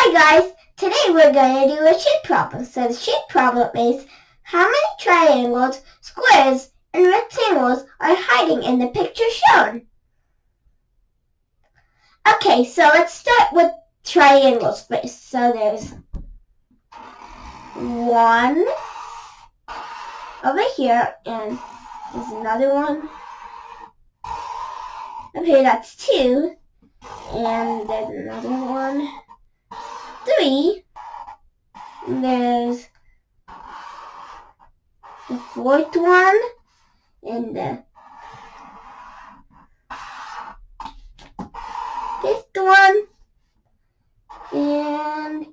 Hi guys, today we're going to do a shape problem. So the shape problem is how many triangles, squares, and rectangles are hiding in the picture shown. Okay, so let's start with triangles first. So there's one over here, and there's another one. Okay, that's two, and there's another one. Three. And there's the fourth one, and the fifth one, and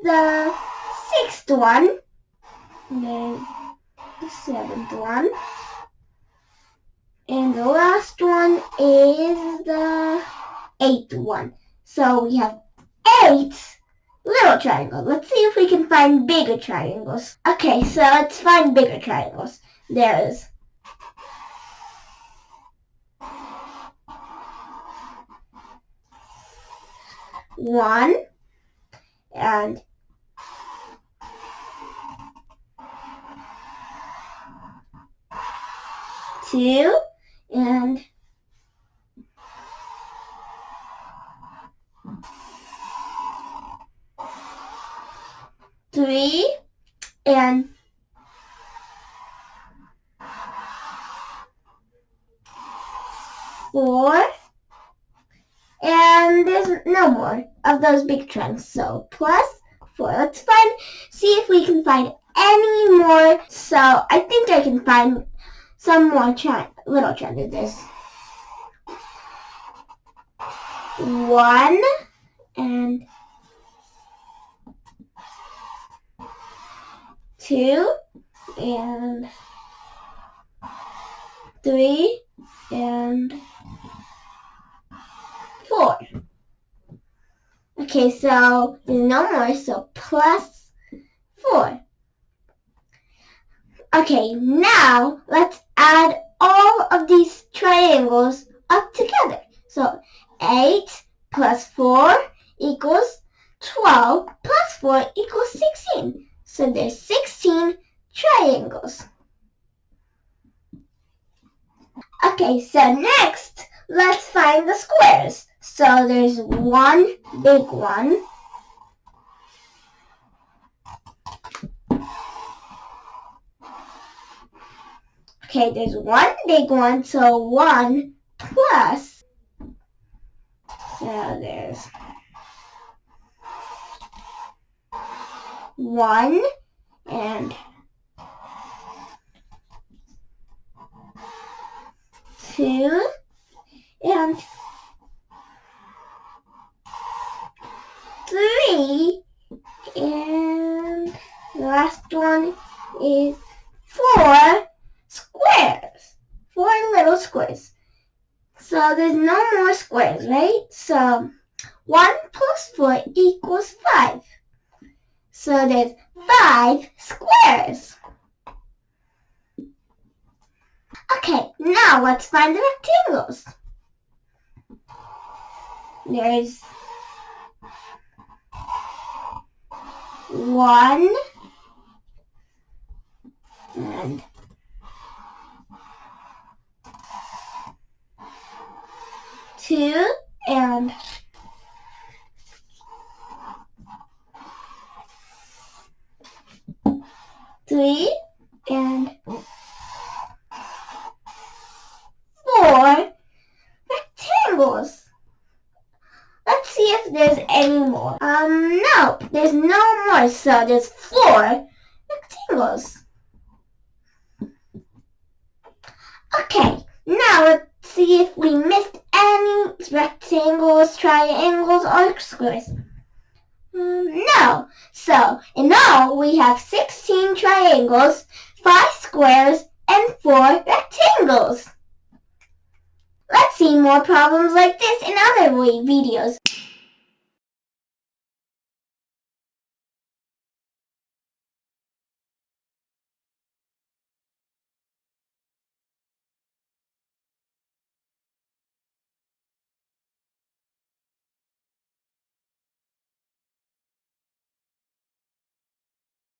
the sixth one, and then the seventh one, and the last one is the eighth one. So we have 8 little triangles. Let's see if we can find bigger triangles. Okay, so let's find bigger triangles. There's one and two and three and four, and there's no more of those big triangles. So plus 4. Let's see if we can find any more. So I think I can find some more little triangles. There's one and two and three and 4. Okay, so there's no more, so plus 4. Okay, now let's add all of these triangles up together. So 8 plus 4 equals 12 plus 4 equals 16. So there's 16 triangles. Okay, so next, let's find the squares. So there's one big one. Okay, there's one big one, so 1 plus. So there's 1 and 2 and 3, and the last one is 4 squares. 4 little squares. So there's no more squares, right? So 1 plus 4 equals 5. So there's 5 squares. Okay, now let's find the rectangles. There's 1 and 2 and 3 and 4 rectangles. Let's see if there's any more. No, there's no more, so there's 4 rectangles. Okay, now let's see if we missed any rectangles, triangles, or squares. No. So, in all, we have 16 triangles, 5 squares, and 4 rectangles. Let's see more problems like this in other videos.